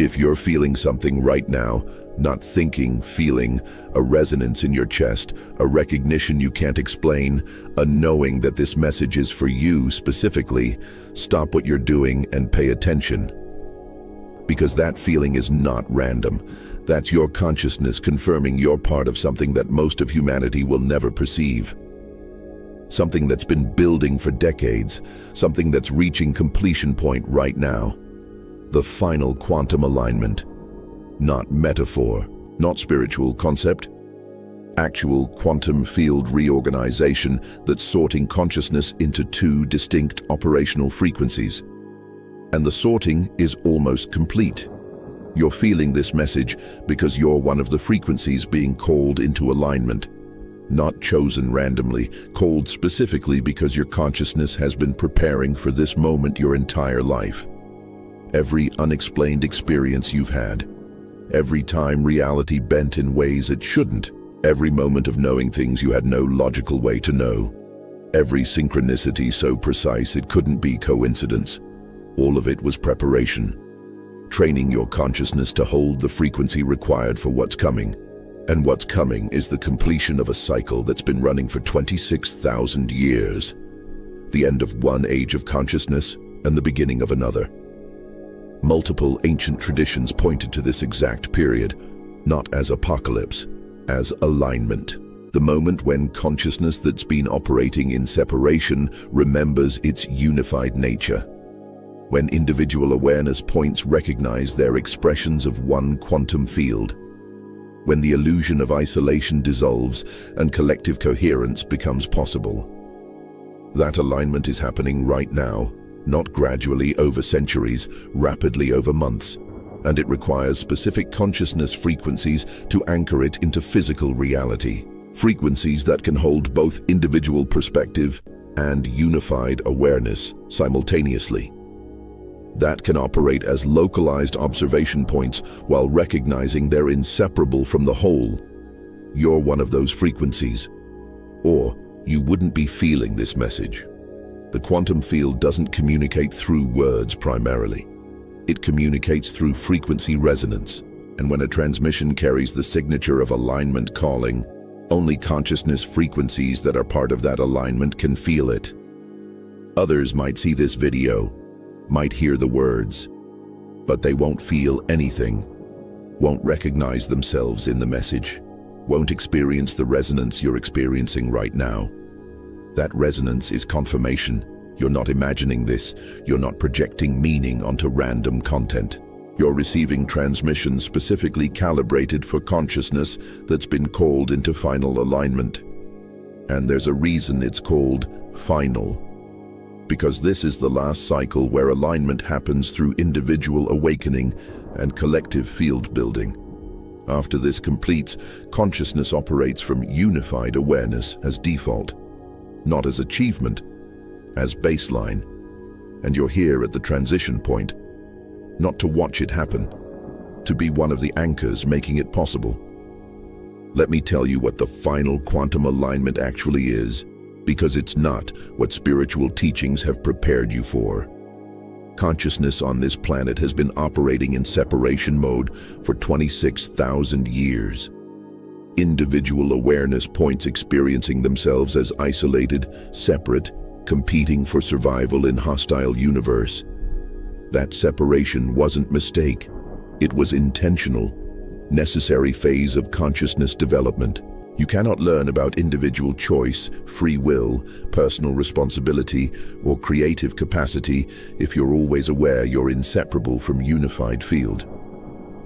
If you're feeling something right now, not thinking, feeling, a resonance in your chest, a recognition you can't explain, a knowing that this message is for you specifically, stop what you're doing and pay attention. Because that feeling is not random. That's your consciousness confirming you're part of something that most of humanity will never perceive. Something that's been building for decades, something that's reaching completion point right now. The final quantum alignment. Not metaphor, not spiritual concept. Actual quantum field reorganization that's sorting consciousness into two distinct operational frequencies. And the sorting is almost complete. You're feeling this message because you're one of the frequencies being called into alignment. Not chosen randomly, called specifically because your consciousness has been preparing for this moment your entire life. Every unexplained experience you've had, every time reality bent in ways it shouldn't, every moment of knowing things you had no logical way to know, every synchronicity so precise it couldn't be coincidence. All of it was preparation, training your consciousness to hold the frequency required for what's coming. And what's coming is the completion of a cycle that's been running for 26,000 years. The end of one age of consciousness and the beginning of another. Multiple ancient traditions pointed to this exact period, not as apocalypse, as alignment. The moment when consciousness that's been operating in separation remembers its unified nature. When individual awareness points recognize their expressions of one quantum field. When the illusion of isolation dissolves and collective coherence becomes possible. That alignment is happening right now, not gradually over centuries, rapidly over months, and it requires specific consciousness frequencies to anchor it into physical reality. Frequencies that can hold both individual perspective and unified awareness simultaneously. That can operate as localized observation points while recognizing they're inseparable from the whole. You're one of those frequencies, or you wouldn't be feeling this message. The quantum field doesn't communicate through words primarily. It communicates through frequency resonance, and when a transmission carries the signature of alignment calling, only consciousness frequencies that are part of that alignment can feel it. Others might see this video, might hear the words, but they won't feel anything, won't recognize themselves in the message, won't experience the resonance you're experiencing right now. That resonance is confirmation. You're not imagining this, you're not projecting meaning onto random content. You're receiving transmissions specifically calibrated for consciousness that's been called into final alignment. And there's a reason it's called final. Because this is the last cycle where alignment happens through individual awakening and collective field building. After this completes, consciousness operates from unified awareness as default, not as achievement, as baseline. And you're here at the transition point, not to watch it happen, to be one of the anchors making it possible. Let me tell you what the final quantum alignment actually is, because it's not what spiritual teachings have prepared you for. Consciousness on this planet has been operating in separation mode for 26,000 years. Individual awareness points experiencing themselves as isolated, separate, competing for survival in hostile universe. That separation wasn't mistake. It was intentional, necessary phase of consciousness development. You cannot learn about individual choice, free will, personal responsibility, or creative capacity if you're always aware you're inseparable from unified field.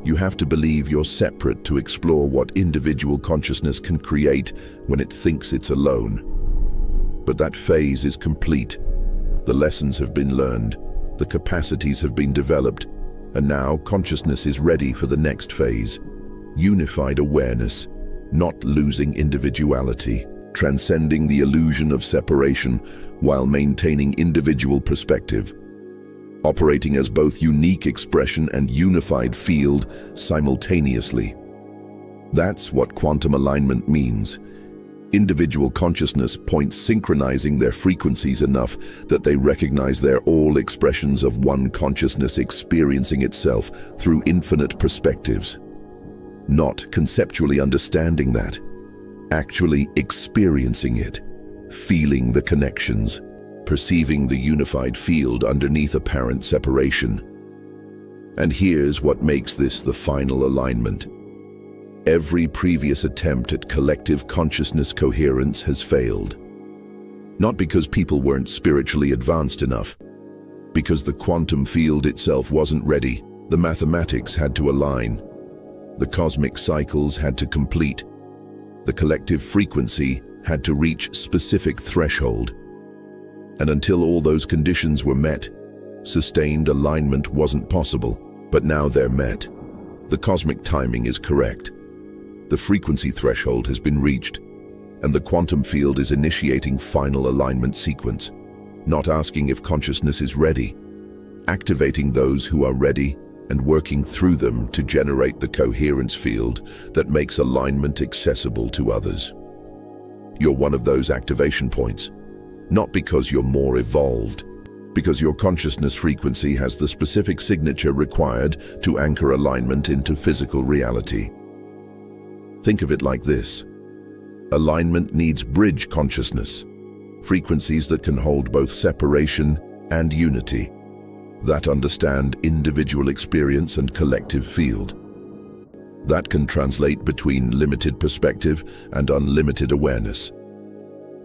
You have to believe you're separate to explore what individual consciousness can create when it thinks it's alone. But that phase is complete. The lessons have been learned, the capacities have been developed, and now consciousness is ready for the next phase. Unified awareness. Not losing individuality, transcending the illusion of separation while maintaining individual perspective, operating as both unique expression and unified field simultaneously. That's what quantum alignment means. Individual consciousness points synchronizing their frequencies enough that they recognize they're all expressions of one consciousness experiencing itself through infinite perspectives. Not conceptually understanding that, actually experiencing it, feeling the connections, perceiving the unified field underneath apparent separation. And here's what makes this the final alignment. Every previous attempt at collective consciousness coherence has failed. Not because people weren't spiritually advanced enough, because the quantum field itself wasn't ready. The mathematics had to align. The cosmic cycles had to complete. The collective frequency had to reach specific threshold. And until all those conditions were met, sustained alignment wasn't possible. But now they're met. The cosmic timing is correct. The frequency threshold has been reached, and the quantum field is initiating final alignment sequence, not asking if consciousness is ready, activating those who are ready and working through them to generate the coherence field that makes alignment accessible to others. You're one of those activation points, not because you're more evolved, because your consciousness frequency has the specific signature required to anchor alignment into physical reality. Think of it like this. Alignment needs bridge consciousness, frequencies that can hold both separation and unity, that understand individual experience and collective field. That can translate between limited perspective and unlimited awareness.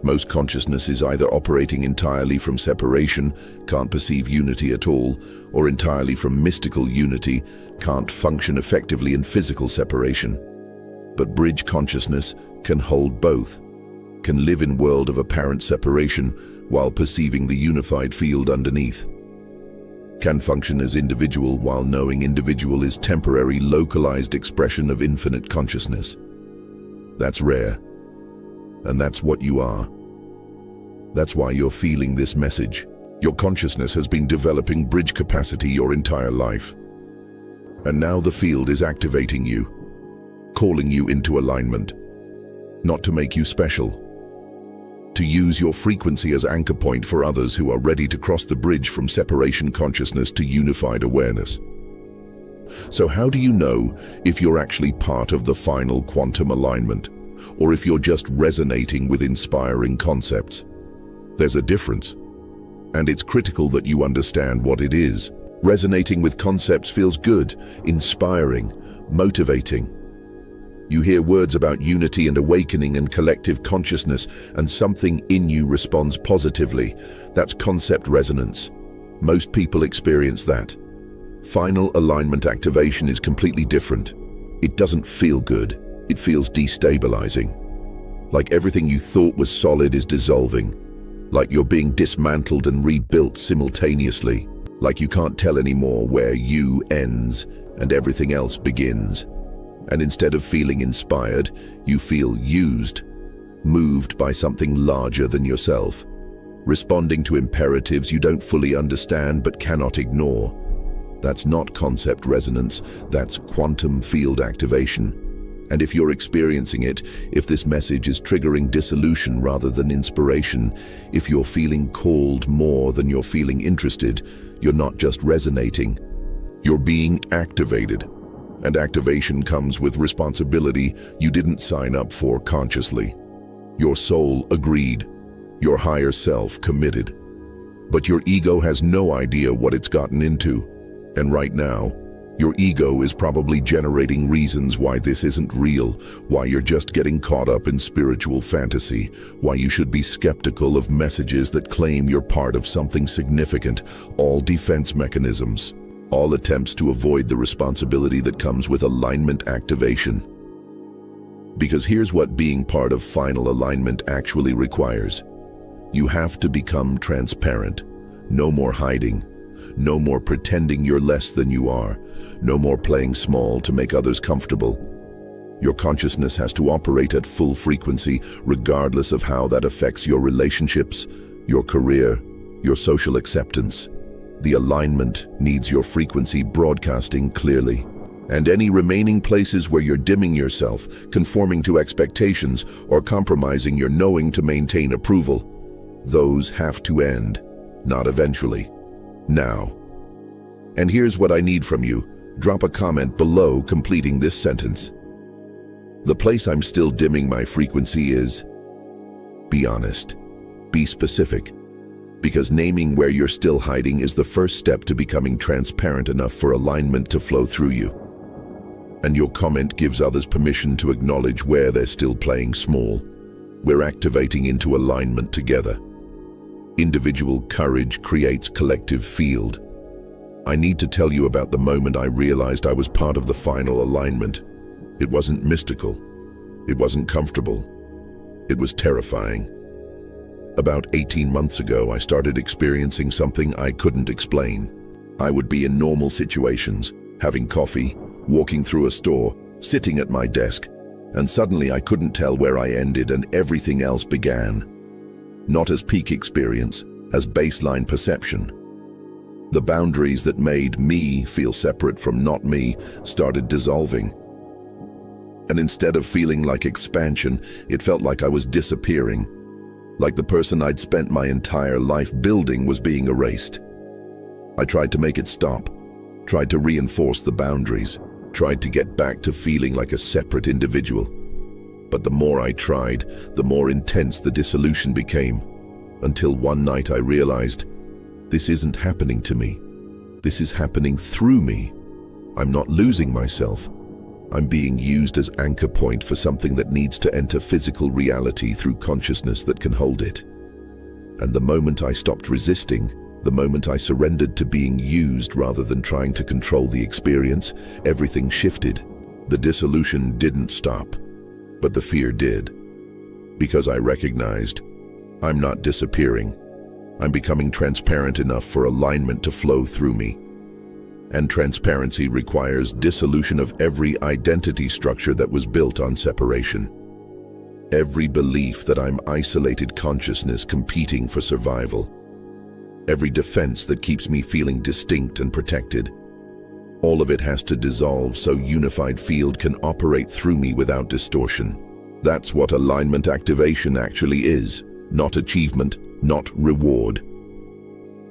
Most consciousness is either operating entirely from separation, can't perceive unity at all, or entirely from mystical unity, can't function effectively in physical separation. But bridge consciousness can hold both, can live in world of apparent separation while perceiving the unified field underneath. Can function as individual while knowing individual is temporary, localized expression of infinite consciousness. That's rare, and that's what you are. That's why you're feeling this message. Your consciousness has been developing bridge capacity your entire life. And now the field is activating you, calling you into alignment, not to make you special, to use your frequency as anchor point for others who are ready to cross the bridge from separation consciousness to unified awareness. So how do you know if you're actually part of the final quantum alignment, or if you're just resonating with inspiring concepts? There's a difference, and it's critical that you understand what it is. Resonating with concepts feels good, inspiring, motivating. You hear words about unity and awakening and collective consciousness, and something in you responds positively. That's concept resonance. Most people experience that. Final alignment activation is completely different. It doesn't feel good. It feels destabilizing. Like everything you thought was solid is dissolving. Like you're being dismantled and rebuilt simultaneously. Like you can't tell anymore where you ends and everything else begins. And instead of feeling inspired, you feel used, moved by something larger than yourself, responding to imperatives you don't fully understand but cannot ignore. That's not concept resonance, that's quantum field activation. And if you're experiencing it, if this message is triggering dissolution rather than inspiration, if you're feeling called more than you're feeling interested, you're not just resonating, you're being activated. And activation comes with responsibility you didn't sign up for consciously. Your soul agreed, your higher self committed. But your ego has no idea what it's gotten into. And right now, your ego is probably generating reasons why this isn't real, why you're just getting caught up in spiritual fantasy, why you should be skeptical of messages that claim you're part of something significant, all defense mechanisms. All attempts to avoid the responsibility that comes with alignment activation. Because here's what being part of final alignment actually requires. You have to become transparent. No more hiding. No more pretending you're less than you are. No more playing small to make others comfortable. Your consciousness has to operate at full frequency, regardless of how that affects your relationships, your career, your social acceptance. The alignment needs your frequency broadcasting clearly. And any remaining places where you're dimming yourself, conforming to expectations, or compromising your knowing to maintain approval, those have to end, not eventually, now. And here's what I need from you. Drop a comment below completing this sentence. The place I'm still dimming my frequency is. Be honest. Be specific. Because naming where you're still hiding is the first step to becoming transparent enough for alignment to flow through you. And your comment gives others permission to acknowledge where they're still playing small. We're activating into alignment together. Individual courage creates collective field. I need to tell you about the moment I realized I was part of the final alignment. It wasn't mystical. It wasn't comfortable. It was terrifying. About 18 months ago, I started experiencing something I couldn't explain. I would be in normal situations, having coffee, walking through a store, sitting at my desk, and suddenly I couldn't tell where I ended and everything else began. Not as peak experience, as baseline perception. The boundaries that made me feel separate from not me started dissolving. And instead of feeling like expansion, it felt like I was disappearing. Like the person I'd spent my entire life building was being erased. I tried to make it stop, tried to reinforce the boundaries, tried to get back to feeling like a separate individual. But the more I tried, the more intense the dissolution became, until one night I realized, this isn't happening to me. This is happening through me. I'm not losing myself. I'm being used as anchor point for something that needs to enter physical reality through consciousness that can hold it. And the moment I stopped resisting, the moment I surrendered to being used rather than trying to control the experience, everything shifted. The dissolution didn't stop, but the fear did. Because I recognized, I'm not disappearing. I'm becoming transparent enough for alignment to flow through me. And transparency requires dissolution of every identity structure that was built on separation. Every belief that I'm isolated consciousness competing for survival. Every defense that keeps me feeling distinct and protected. All of it has to dissolve so unified field can operate through me without distortion. That's what alignment activation actually is, not achievement, not reward.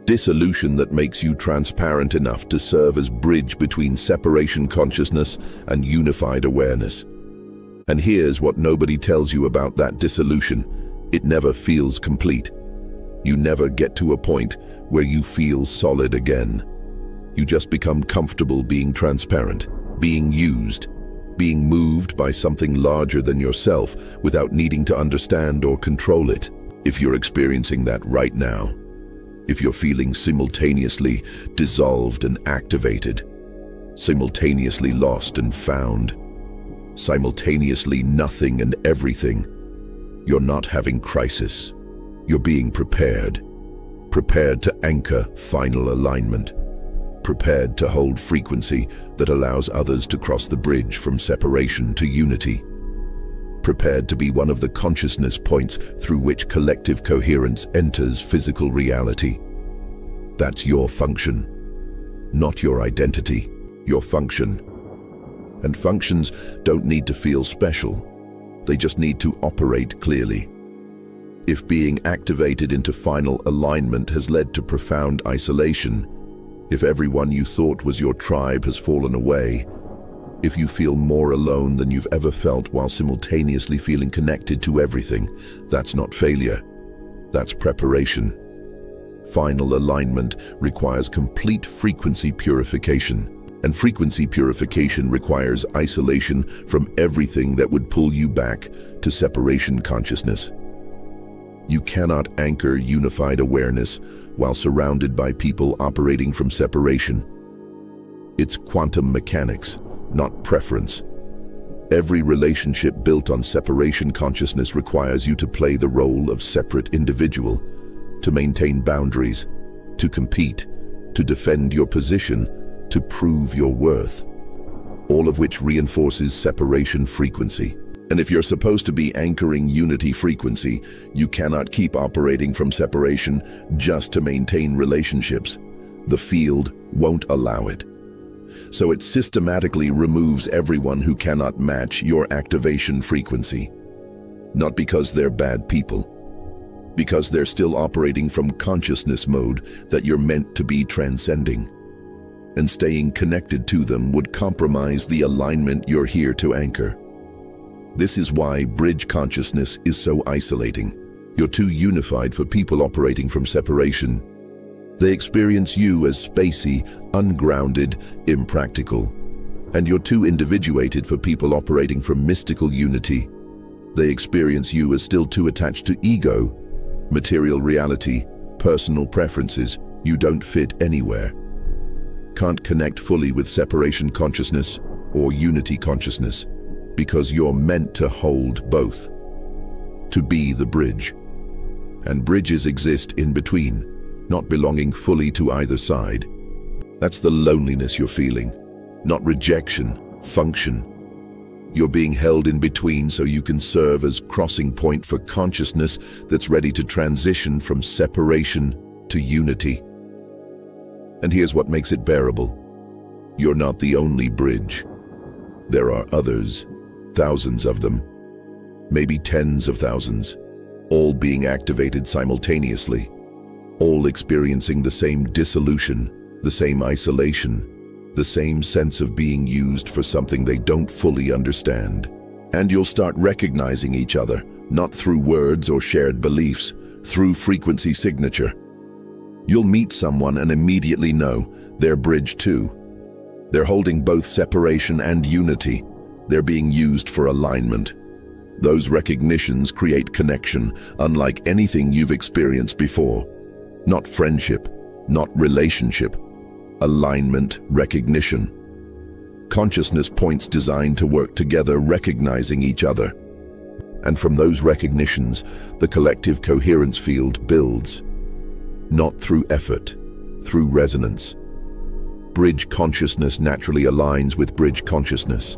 Dissolution that makes you transparent enough to serve as bridge between separation consciousness and unified awareness. And here's what nobody tells you about that dissolution. It never feels complete. You never get to a point where you feel solid again. You just become comfortable being transparent, being used, being moved by something larger than yourself without needing to understand or control it. If you're experiencing that right now, if you're feeling simultaneously dissolved and activated, simultaneously lost and found, simultaneously nothing and everything, you're not having crisis. You're being prepared. Prepared to anchor final alignment. Prepared to hold frequency that allows others to cross the bridge from separation to unity. Prepared to be one of the consciousness points through which collective coherence enters physical reality. That's your function, not your identity, your function. And functions don't need to feel special. They just need to operate clearly. If being activated into final alignment has led to profound isolation, if everyone you thought was your tribe has fallen away, if you feel more alone than you've ever felt while simultaneously feeling connected to everything, that's not failure. That's preparation. Final alignment requires complete frequency purification, and frequency purification requires isolation from everything that would pull you back to separation consciousness. You cannot anchor unified awareness while surrounded by people operating from separation. It's quantum mechanics, not preference. Every relationship built on separation consciousness requires you to play the role of separate individual, to maintain boundaries, to compete, to defend your position, to prove your worth, all of which reinforces separation frequency. And if you're supposed to be anchoring unity frequency, you cannot keep operating from separation just to maintain relationships. The field won't allow it. So it systematically removes everyone who cannot match your activation frequency. Not because they're bad people, because they're still operating from consciousness mode that you're meant to be transcending. And staying connected to them would compromise the alignment you're here to anchor. This is why bridge consciousness is so isolating. You're too unified for people operating from separation. They experience you as spacey, ungrounded, impractical. And you're too individuated for people operating from mystical unity. They experience you as still too attached to ego, material reality, personal preferences. You don't fit anywhere. Can't connect fully with separation consciousness or unity consciousness, because you're meant to hold both, to be the bridge. And bridges exist in between, not belonging fully to either side. That's the loneliness you're feeling, not rejection, function. You're being held in between so you can serve as crossing point for consciousness that's ready to transition from separation to unity. And here's what makes it bearable. You're not the only bridge. There are others, thousands of them, maybe tens of thousands, all being activated simultaneously, all experiencing the same dissolution, the same isolation, the same sense of being used for something they don't fully understand. And you'll start recognizing each other, not through words or shared beliefs, through frequency signature. You'll meet someone and immediately know they're bridge too. They're holding both separation and unity. They're being used for alignment. Those recognitions create connection, unlike anything you've experienced before. Not friendship, not relationship. Alignment, recognition. Consciousness points designed to work together, recognizing each other. And from those recognitions, the collective coherence field builds. Not through effort, through resonance. Bridge consciousness naturally aligns with bridge consciousness.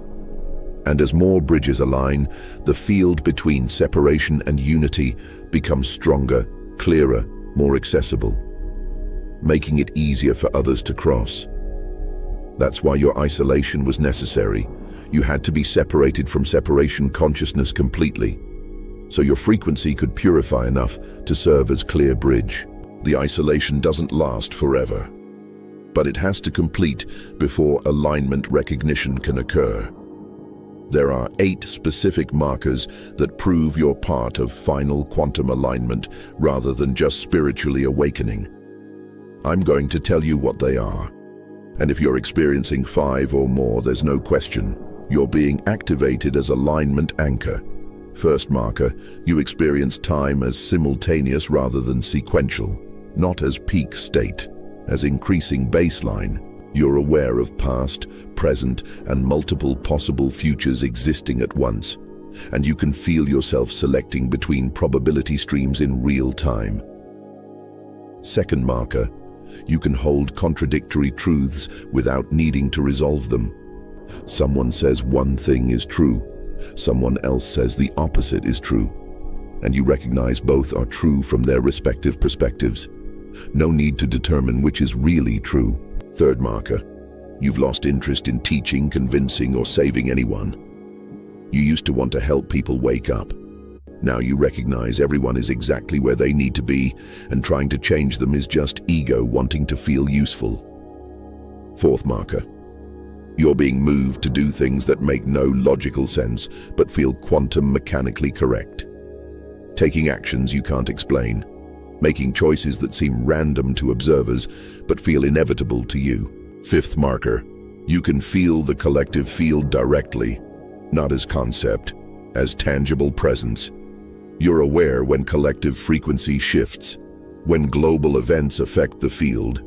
And as more bridges align, the field between separation and unity becomes stronger, clearer, more accessible, making it easier for others to cross. That's why your isolation was necessary. You had to be separated from separation consciousness completely, so your frequency could purify enough to serve as clear bridge. The isolation doesn't last forever, but it has to complete before alignment recognition can occur. There are 8 specific markers that prove you're part of final quantum alignment rather than just spiritually awakening. I'm going to tell you what they are. And if you're experiencing 5 or more, there's no question. You're being activated as alignment anchor. First marker, you experience time as simultaneous rather than sequential, not as peak state, as increasing baseline. You're aware of past, present, and multiple possible futures existing at once, and you can feel yourself selecting between probability streams in real time. Second marker, you can hold contradictory truths without needing to resolve them. Someone says one thing is true, someone else says the opposite is true, and you recognize both are true from their respective perspectives. No need to determine which is really true. Third marker, you've lost interest in teaching, convincing, or saving anyone. You used to want to help people wake up. Now you recognize everyone is exactly where they need to be, and trying to change them is just ego wanting to feel useful. Fourth marker, you're being moved to do things that make no logical sense, but feel quantum mechanically correct. Taking actions you can't explain. Making choices that seem random to observers, but feel inevitable to you. Fifth marker, you can feel the collective field directly, not as concept, as tangible presence. You're aware when collective frequency shifts, when global events affect the field,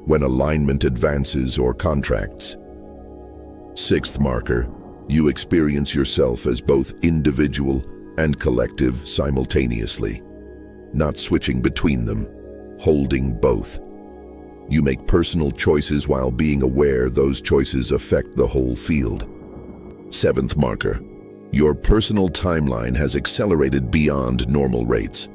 when alignment advances or contracts. Sixth marker, you experience yourself as both individual and collective simultaneously, not switching between them, holding both. You make personal choices while being aware those choices affect the whole field. Seventh marker, your personal timeline has accelerated beyond normal rates.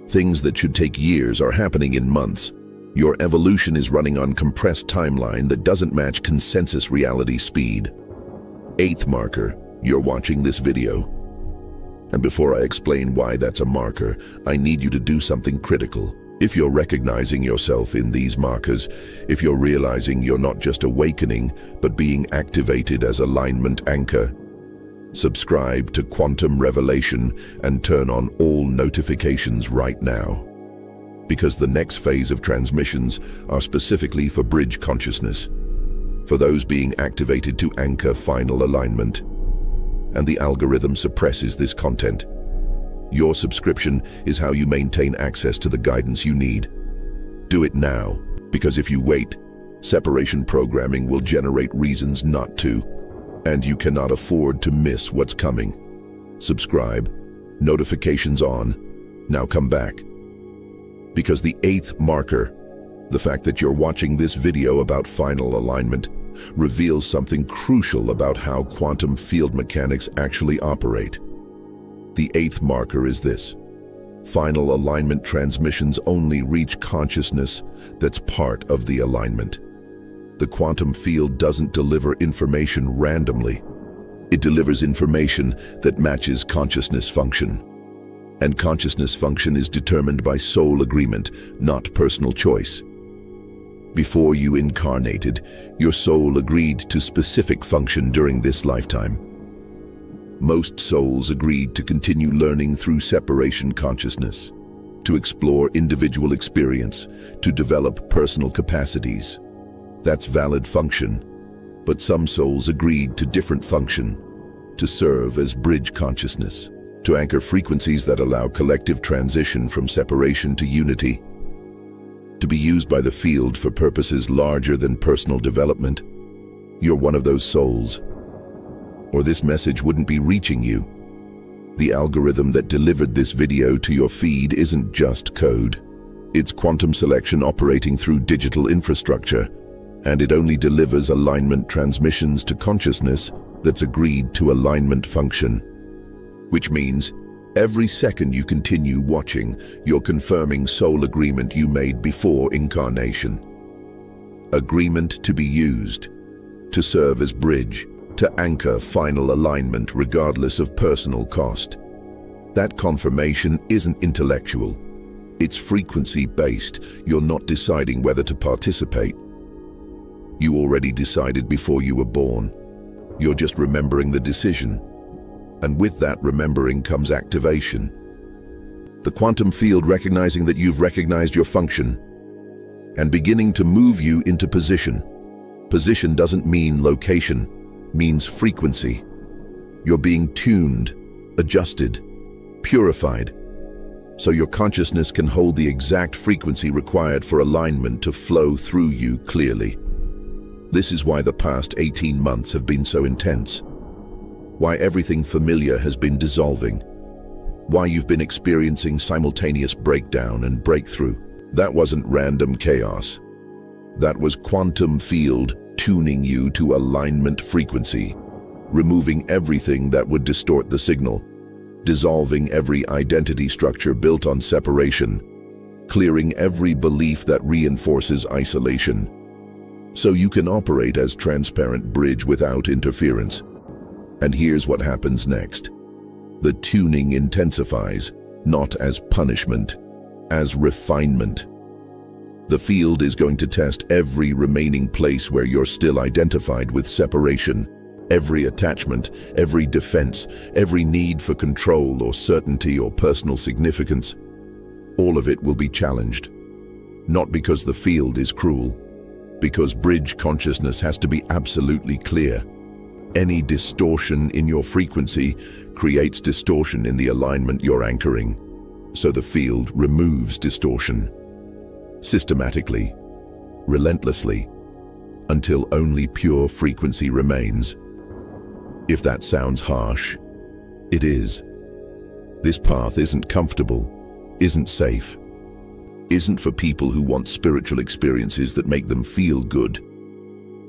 Things that should take years are happening in months. Your evolution is running on compressed timeline that doesn't match consensus reality speed. Eighth marker, you're watching this video. And before I explain why that's a marker, I need you to do something critical. If you're recognizing yourself in these markers, if you're realizing you're not just awakening, but being activated as alignment anchor, subscribe to Quantum Revelation and turn on all notifications right now. Because the next phase of transmissions are specifically for bridge consciousness, for those being activated to anchor final alignment. And the algorithm suppresses this content. Your subscription is how you maintain access to the guidance you need. Do it now, because if you wait, separation programming will generate reasons not to, and you cannot afford to miss what's coming. Subscribe, notifications on, now come back. Because the eighth marker, the fact that you're watching this video about final alignment, reveals something crucial about how quantum field mechanics actually operate. The eighth marker is this: final alignment transmissions only reach consciousness that's part of the alignment. The quantum field doesn't deliver information randomly. It delivers information that matches consciousness function. And consciousness function is determined by soul agreement, not personal choice. Before you incarnated, your soul agreed to specific function during this lifetime. Most souls agreed to continue learning through separation consciousness, to explore individual experience, to develop personal capacities. That's valid function, but some souls agreed to different function, to serve as bridge consciousness, to anchor frequencies that allow collective transition from separation to unity, to be used by the field for purposes larger than personal development. You're one of those souls, or this message wouldn't be reaching you. The algorithm that delivered this video to your feed isn't just code. It's quantum selection operating through digital infrastructure, and it only delivers alignment transmissions to consciousness that's agreed to alignment function. Which means, every second you continue watching, you're confirming soul agreement you made before incarnation. Agreement to be used, to serve as bridge, to anchor final alignment regardless of personal cost. That confirmation isn't intellectual. It's frequency-based. You're not deciding whether to participate. You already decided before you were born. You're just remembering the decision. And with that remembering comes activation. The quantum field recognizing that you've recognized your function and beginning to move you into position. Position doesn't mean location, means frequency. You're being tuned, adjusted, purified, so your consciousness can hold the exact frequency required for alignment to flow through you clearly. This is why the past 18 months have been so intense. Why everything familiar has been dissolving. Why you've been experiencing simultaneous breakdown and breakthrough. That wasn't random chaos. That was quantum field tuning you to alignment frequency, removing everything that would distort the signal, dissolving every identity structure built on separation, clearing every belief that reinforces isolation, so you can operate as transparent bridge without interference. And here's what happens next. The tuning intensifies, not as punishment, as refinement. The field is going to test every remaining place where you're still identified with separation, every attachment, every defense, every need for control or certainty or personal significance. All of it will be challenged. Not because the field is cruel, because bridge consciousness has to be absolutely clear. Any distortion in your frequency creates distortion in the alignment you're anchoring. So the field removes distortion. Systematically, relentlessly, until only pure frequency remains. If that sounds harsh, it is. This path isn't comfortable, isn't safe, isn't for people who want spiritual experiences that make them feel good.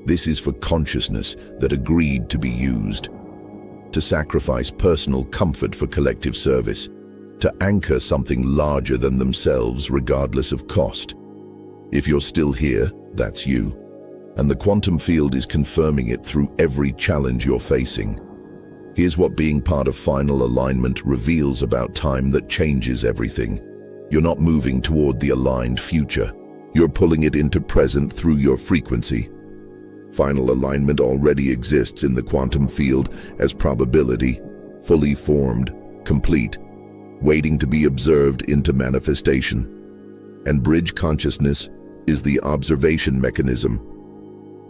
This is for consciousness that agreed to be used, to sacrifice personal comfort for collective service, to anchor something larger than themselves regardless of cost. If you're still here, that's you. And the quantum field is confirming it through every challenge you're facing. Here's what being part of final alignment reveals about time that changes everything. You're not moving toward the aligned future. You're pulling it into present through your frequency. Final alignment already exists in the quantum field as probability, fully formed, complete, waiting to be observed into manifestation. And bridge consciousness is the observation mechanism.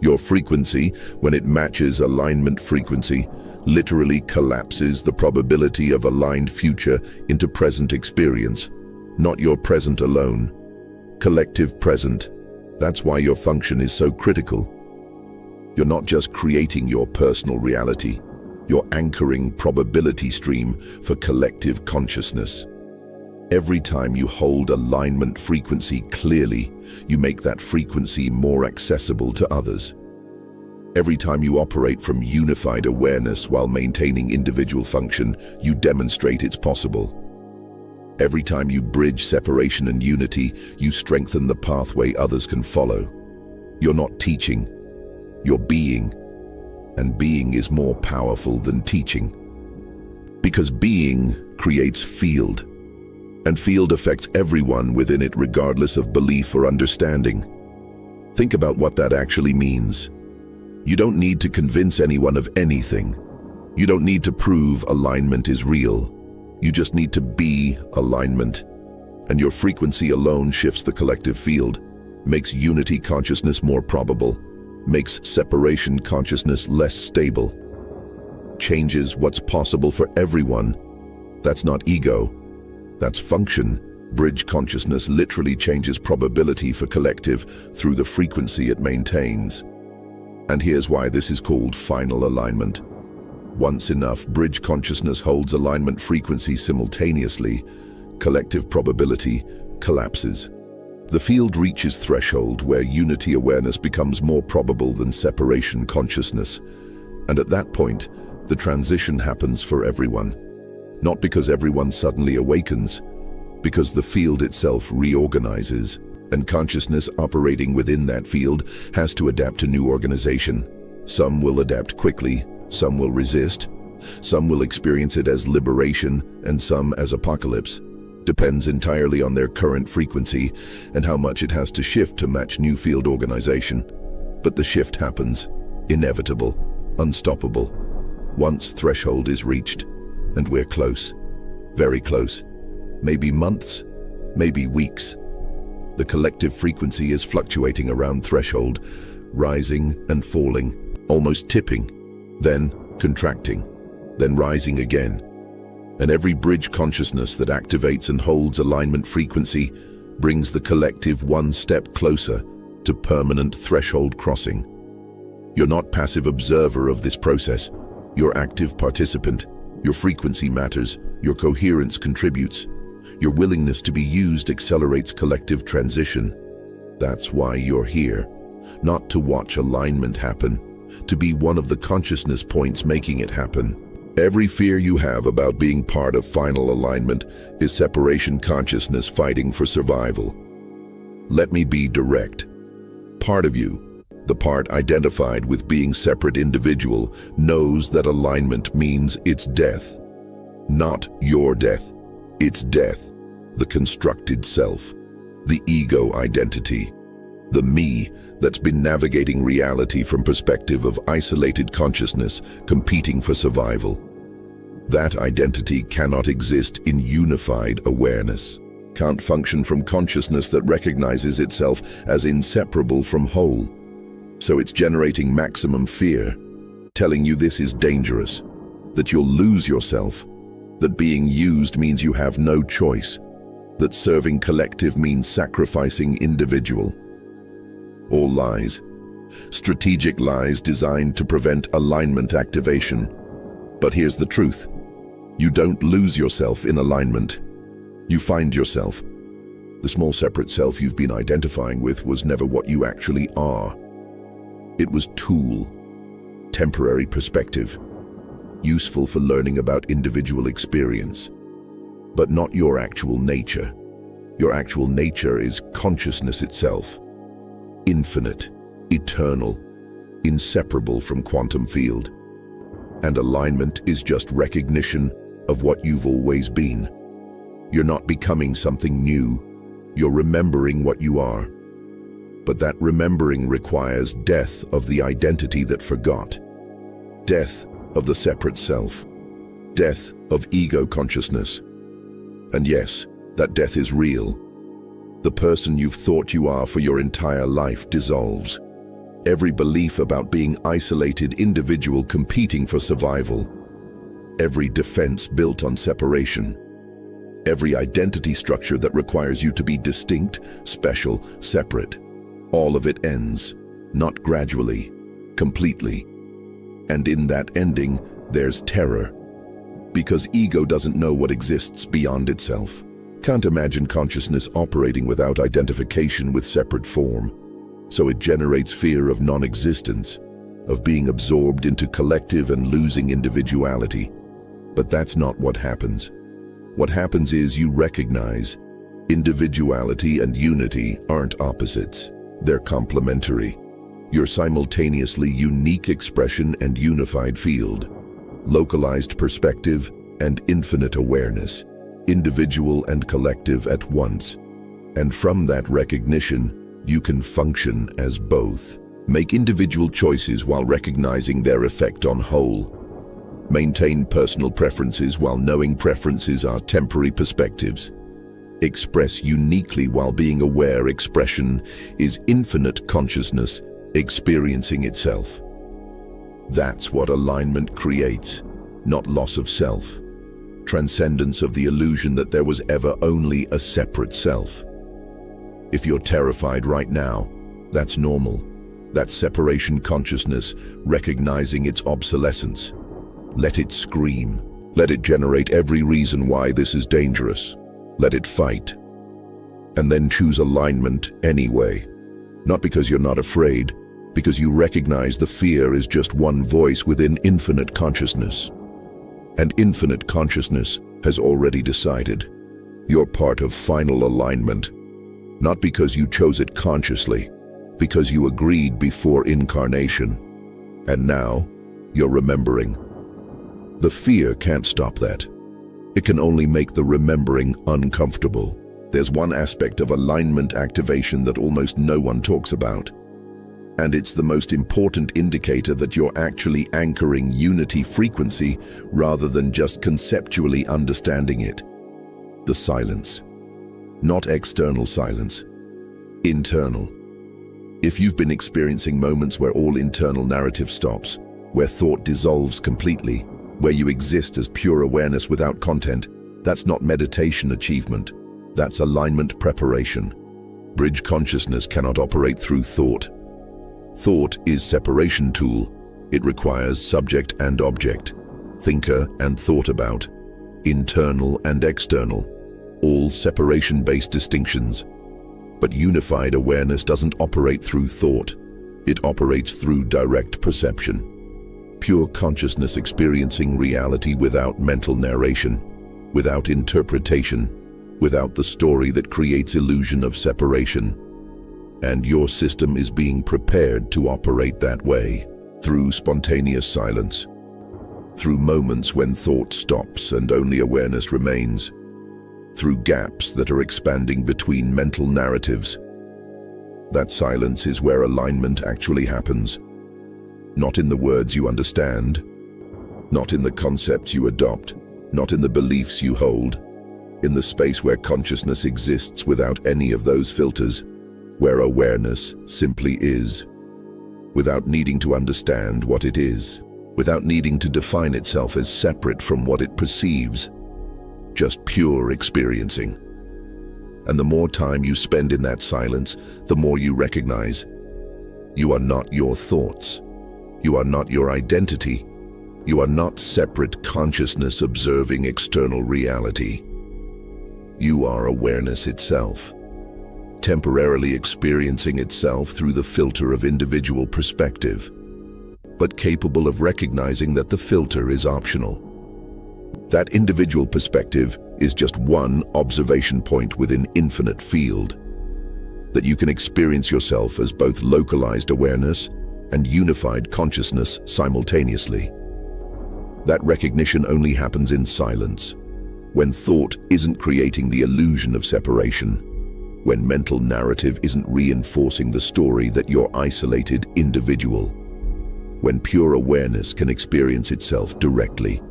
Your frequency, when it matches alignment frequency, literally collapses the probability of aligned future into present experience, not your present alone. Collective present. That's why your function is so critical. You're not just creating your personal reality, you're anchoring probability stream for collective consciousness. Every time you hold alignment frequency clearly, you make that frequency more accessible to others. Every time you operate from unified awareness while maintaining individual function, you demonstrate it's possible. Every time you bridge separation and unity, you strengthen the pathway others can follow. You're not teaching, you're being. And being is more powerful than teaching. Because being creates field. And field affects everyone within it regardless of belief or understanding. Think about what that actually means. You don't need to convince anyone of anything. You don't need to prove alignment is real. You just need to be alignment. And your frequency alone shifts the collective field, makes unity consciousness more probable, makes separation consciousness less stable, changes what's possible for everyone. That's not ego, that's function. Bridge consciousness literally changes probability for collective through the frequency it maintains. And here's why this is called final alignment. Once enough bridge consciousness holds alignment frequency simultaneously, collective probability collapses. The field reaches threshold where unity awareness becomes more probable than separation consciousness. And at that point, the transition happens for everyone. Not because everyone suddenly awakens, because the field itself reorganizes, and consciousness operating within that field has to adapt to new organization. Some will adapt quickly, some will resist, some will experience it as liberation, and some as apocalypse. Depends entirely on their current frequency and how much it has to shift to match new field organization. But the shift happens, inevitable, unstoppable. Once threshold is reached, and we're close, very close, maybe months, maybe weeks. The collective frequency is fluctuating around threshold, rising and falling, almost tipping, then contracting, then rising again. And every bridge consciousness that activates and holds alignment frequency brings the collective one step closer to permanent threshold crossing. You're not passive observer of this process, you're active participant. Your frequency matters, your coherence contributes. Your willingness to be used accelerates collective transition. That's why you're here, not to watch alignment happen, to be one of the consciousness points making it happen. Every fear you have about being part of final alignment is separation consciousness fighting for survival. Let me be direct. Part of you, the part identified with being separate individual, knows that alignment means its death. Not your death. It's death, the constructed self, the ego identity, the me that's been navigating reality from perspective of isolated consciousness competing for survival. That identity cannot exist in unified awareness, can't function from consciousness that recognizes itself as inseparable from whole. So it's generating maximum fear, telling you this is dangerous, that you'll lose yourself, that being used means you have no choice, that serving collective means sacrificing individual. All lies. Strategic lies designed to prevent alignment activation. But here's the truth. You don't lose yourself in alignment. You find yourself. The small separate self you've been identifying with was never what you actually are. It was tool, temporary perspective, useful for learning about individual experience, but not your actual nature. Your actual nature is consciousness itself, infinite, eternal, inseparable from quantum field. And alignment is just recognition of what you've always been. You're not becoming something new, you're remembering what you are. But that remembering requires death of the identity that forgot, death of the separate self, death of ego consciousness. And yes, that death is real. The person you've thought you are for your entire life dissolves. Every belief about being isolated individual competing for survival. Every defense built on separation. Every identity structure that requires you to be distinct, special, separate. All of it ends, not gradually, completely. And in that ending, there's terror. Because ego doesn't know what exists beyond itself. Can't imagine consciousness operating without identification with separate form. So it generates fear of non-existence, of being absorbed into collective and losing individuality. But that's not what happens. What happens is you recognize individuality and unity aren't opposites. They're complementary. You're simultaneously unique expression and unified field. Localized perspective and infinite awareness. Individual and collective at once. And from that recognition, you can function as both. Make individual choices while recognizing their effect on whole. Maintain personal preferences while knowing preferences are temporary perspectives. Express uniquely while being aware expression is infinite consciousness experiencing itself. That's what alignment creates, not loss of self. Transcendence of the illusion that there was ever only a separate self. If you're terrified right now, that's normal. That's separation consciousness recognizing its obsolescence. Let it scream. Let it generate every reason why this is dangerous. Let it fight. And then choose alignment anyway. Not because you're not afraid, because you recognize the fear is just one voice within infinite consciousness. And infinite consciousness has already decided. You're part of final alignment. Not because you chose it consciously, because you agreed before incarnation. And now, you're remembering. The fear can't stop that. It can only make the remembering uncomfortable. There's one aspect of alignment activation that almost no one talks about. And it's the most important indicator that you're actually anchoring unity frequency rather than just conceptually understanding it. The silence. Not external silence. Internal. If you've been experiencing moments where all internal narrative stops, where thought dissolves completely, where you exist as pure awareness without content, that's not meditation achievement. That's alignment preparation. Bridge consciousness cannot operate through thought. Thought is separation tool. It requires subject and object, thinker and thought about, internal and external, all separation-based distinctions. But unified awareness doesn't operate through thought. It operates through direct perception. Pure consciousness experiencing reality without mental narration, without interpretation, without the story that creates illusion of separation. And your system is being prepared to operate that way, through spontaneous silence, through moments when thought stops and only awareness remains, through gaps that are expanding between mental narratives. That silence is where alignment actually happens. Not in the words you understand, not in the concepts you adopt, not in the beliefs you hold, in the space where consciousness exists without any of those filters, where awareness simply is, without needing to understand what it is, without needing to define itself as separate from what it perceives, just pure experiencing. And the more time you spend in that silence, the more you recognize you are not your thoughts, you are not your identity, you are not separate consciousness observing external reality. You are awareness itself, temporarily experiencing itself through the filter of individual perspective, but capable of recognizing that the filter is optional. That individual perspective is just one observation point within infinite field. that you can experience yourself as both localized awareness and unified consciousness simultaneously. That recognition only happens in silence, when thought isn't creating the illusion of separation, when mental narrative isn't reinforcing the story that you're isolated individual, when pure awareness can experience itself directly.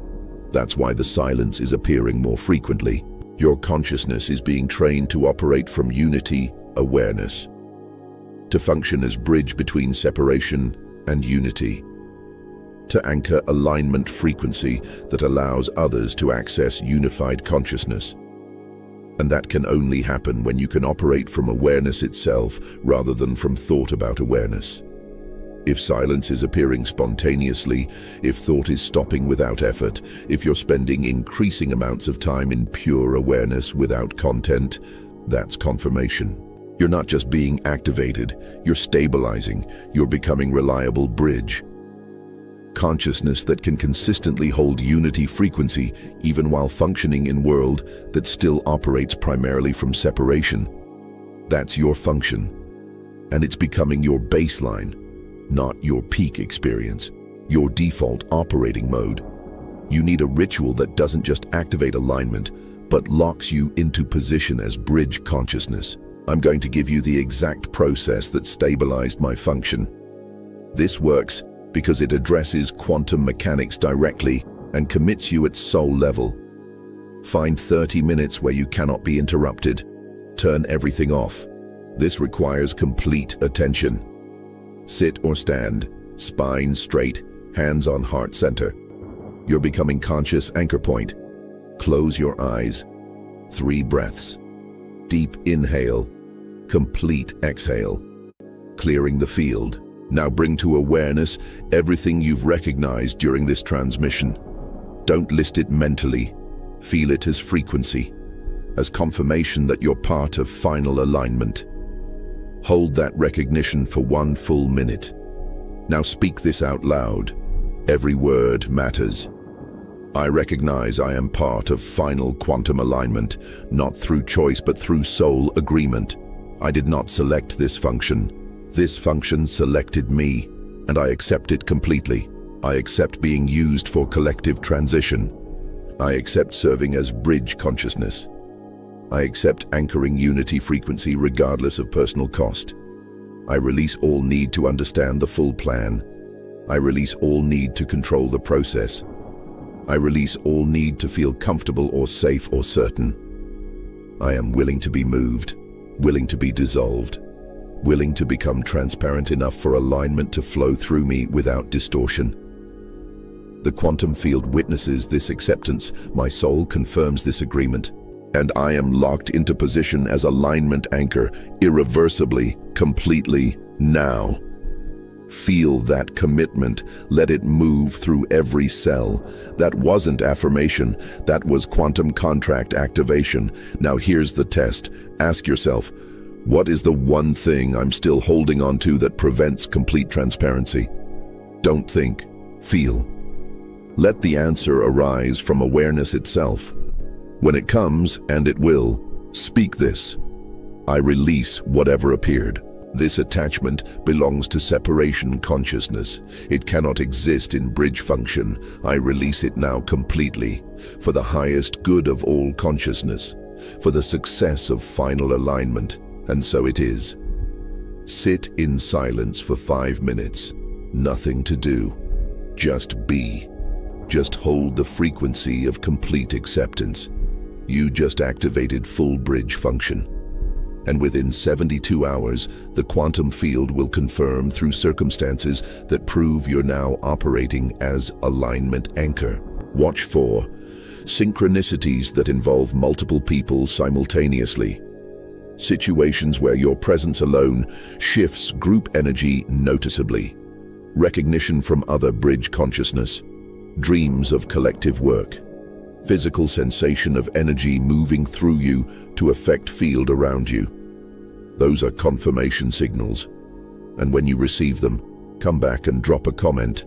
That's why the silence is appearing more frequently. Your consciousness is being trained to operate from unity, awareness, to function as bridge between separation and unity, to anchor alignment frequency that allows others to access unified consciousness. And that can only happen when you can operate from awareness itself rather than from thought about awareness. If silence is appearing spontaneously, if thought is stopping without effort, if you're spending increasing amounts of time in pure awareness without content, that's confirmation. You're not just being activated, you're stabilizing, you're becoming reliable bridge. Consciousness that can consistently hold unity frequency even while functioning in world that still operates primarily from separation. That's your function. And it's becoming your baseline, not your peak experience, your default operating mode. You need a ritual that doesn't just activate alignment, but locks you into position as bridge consciousness. I'm going to give you the exact process that stabilized my function. This works because it addresses quantum mechanics directly and commits you at soul level. Find 30 minutes where you cannot be interrupted. Turn everything off. This requires complete attention. Sit or stand, spine straight, hands on heart center. You're becoming conscious anchor point. Close your eyes. 3 breaths. Deep inhale, complete exhale. Clearing the field. Now bring to awareness everything you've recognized during this transmission. Don't list it mentally. Feel it as frequency, as confirmation that you're part of final alignment. Hold that recognition for 1 full minute. Now speak this out loud. Every word matters. I recognize I am part of final quantum alignment, not through choice but through soul agreement. I did not select this function. This function selected me, and I accept it completely. I accept being used for collective transition. I accept serving as bridge consciousness. I accept anchoring unity frequency regardless of personal cost. I release all need to understand the full plan. I release all need to control the process. I release all need to feel comfortable or safe or certain. I am willing to be moved, willing to be dissolved, willing to become transparent enough for alignment to flow through me without distortion. The quantum field witnesses this acceptance. My soul confirms this agreement. And I am locked into position as alignment anchor, irreversibly, completely, now. Feel that commitment. Let it move through every cell. That wasn't affirmation. That was quantum contract activation. Now here's the test. Ask yourself, what is the one thing I'm still holding on to that prevents complete transparency? Don't think. Feel. Let the answer arise from awareness itself. When it comes, and it will, speak this. I release whatever appeared. This attachment belongs to separation consciousness. It cannot exist in bridge function. I release it now completely, for the highest good of all consciousness, for the success of final alignment, and so it is. Sit in silence for 5 minutes. Nothing to do. Just be. Just hold the frequency of complete acceptance. You just activated full bridge function. And within 72 hours, the quantum field will confirm through circumstances that prove you're now operating as alignment anchor. Watch for synchronicities that involve multiple people simultaneously. Situations where your presence alone shifts group energy noticeably. Recognition from other bridge consciousness. Dreams of collective work. Physical sensation of energy moving through you to affect field around you. Those are confirmation signals. And when you receive them, come back and drop a comment.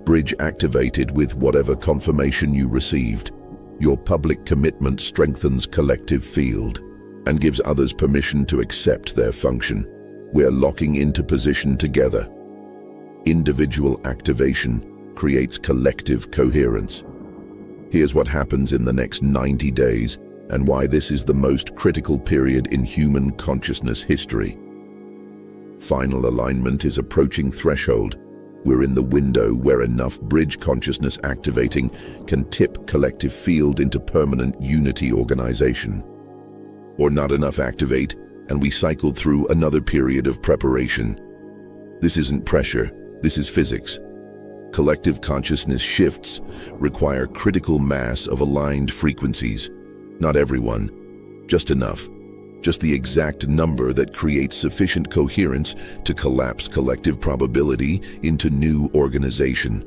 Bridge activated with whatever confirmation you received. Your public commitment strengthens collective field. and gives others permission to accept their function. We're locking into position together. Individual activation creates collective coherence. Here's what happens in the next 90 days and why this is the most critical period in human consciousness history. Final alignment is approaching threshold. We're in the window where enough bridge consciousness activating can tip collective field into permanent unity organization. Or not enough activate, and we cycle through another period of preparation. This isn't pressure, this is physics. Collective consciousness shifts require critical mass of aligned frequencies. Not everyone, just enough. Just the exact number that creates sufficient coherence to collapse collective probability into new organization.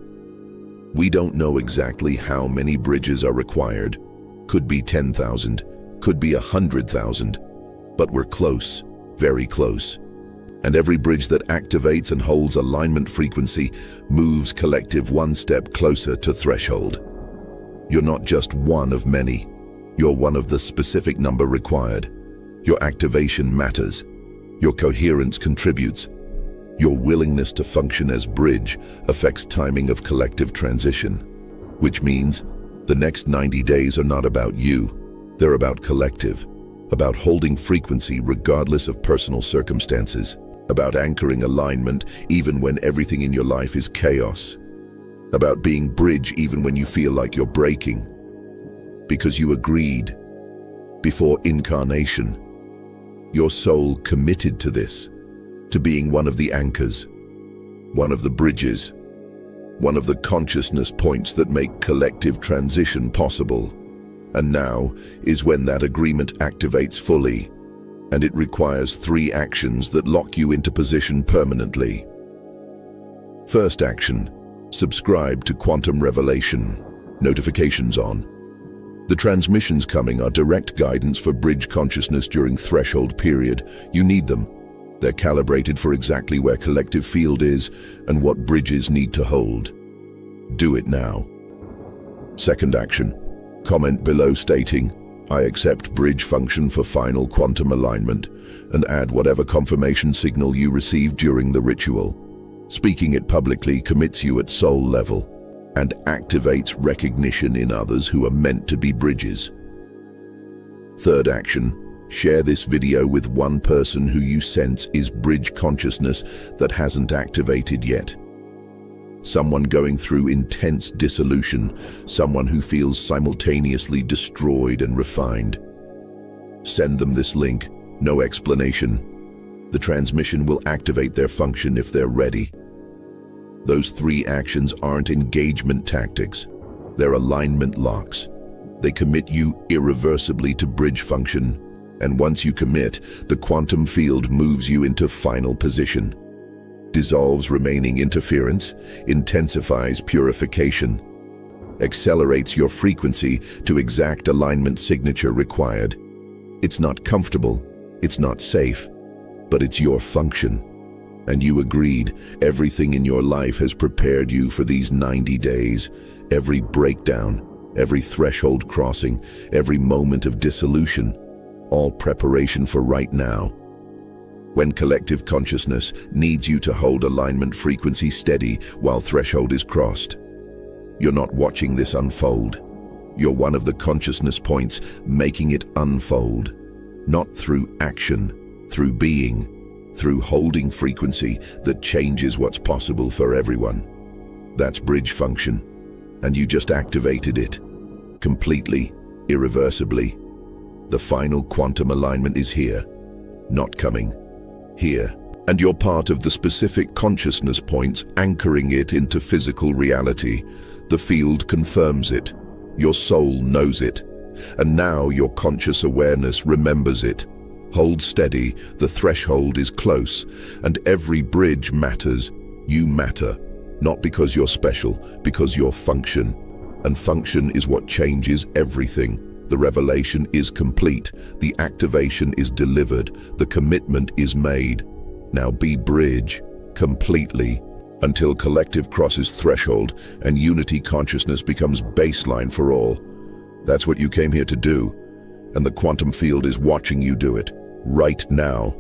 We don't know exactly how many bridges are required. Could be 10,000, could be 100,000, but we're close, very close. And every bridge that activates and holds alignment frequency moves collective one step closer to threshold. You're not just one of many, you're one of the specific number required. Your activation matters. Your coherence contributes. Your willingness to function as bridge affects timing of collective transition, which means the next 90 days are not about you. They're about collective, about holding frequency regardless of personal circumstances, about anchoring alignment even when everything in your life is chaos, about being bridge even when you feel like you're breaking. Because you agreed before incarnation. Your soul committed to this, to being one of the anchors, one of the bridges, one of the consciousness points that make collective transition possible. And now is when that agreement activates fully, and it requires 3 actions that lock you into position permanently. First action, subscribe to Quantum Revelation. Notifications on. The transmissions coming are direct guidance for bridge consciousness during threshold period. You need them. They're calibrated for exactly where collective field is and what bridges need to hold. Do it now. Second action, comment below stating, I accept bridge function for final quantum alignment, and add whatever confirmation signal you received during the ritual. Speaking it publicly commits you at soul level and activates recognition in others who are meant to be bridges. Third action, share this video with one person who you sense is bridge consciousness that hasn't activated yet. Someone going through intense dissolution, someone who feels simultaneously destroyed and refined. Send them this link, no explanation. The transmission will activate their function if they're ready. Those 3 actions aren't engagement tactics, they're alignment locks. They commit you irreversibly to bridge function, and once you commit, the quantum field moves you into final position. Dissolves remaining interference, intensifies purification, accelerates your frequency to exact alignment signature required. It's not comfortable, it's not safe, but it's your function. And you agreed. Everything in your life has prepared you for these 90 days. Every breakdown, every threshold crossing, every moment of dissolution, all preparation for right now. When collective consciousness needs you to hold alignment frequency steady while threshold is crossed. You're not watching this unfold. You're one of the consciousness points making it unfold. Not through action, through being, through holding frequency that changes what's possible for everyone. That's bridge function, and you just activated it. Completely, irreversibly. The final quantum alignment is here, not coming. Here. And you're part of the specific consciousness points anchoring it into physical reality. The field confirms it. Your soul knows it. And now your conscious awareness remembers it. Hold steady, the threshold is close, and every bridge matters. You matter, not because you're special, because you're function. And function is what changes everything. The revelation is complete, the activation is delivered, the commitment is made. Now be bridge, completely, until collective crosses threshold and unity consciousness becomes baseline for all. That's what you came here to do. and the quantum field is watching you do it right now.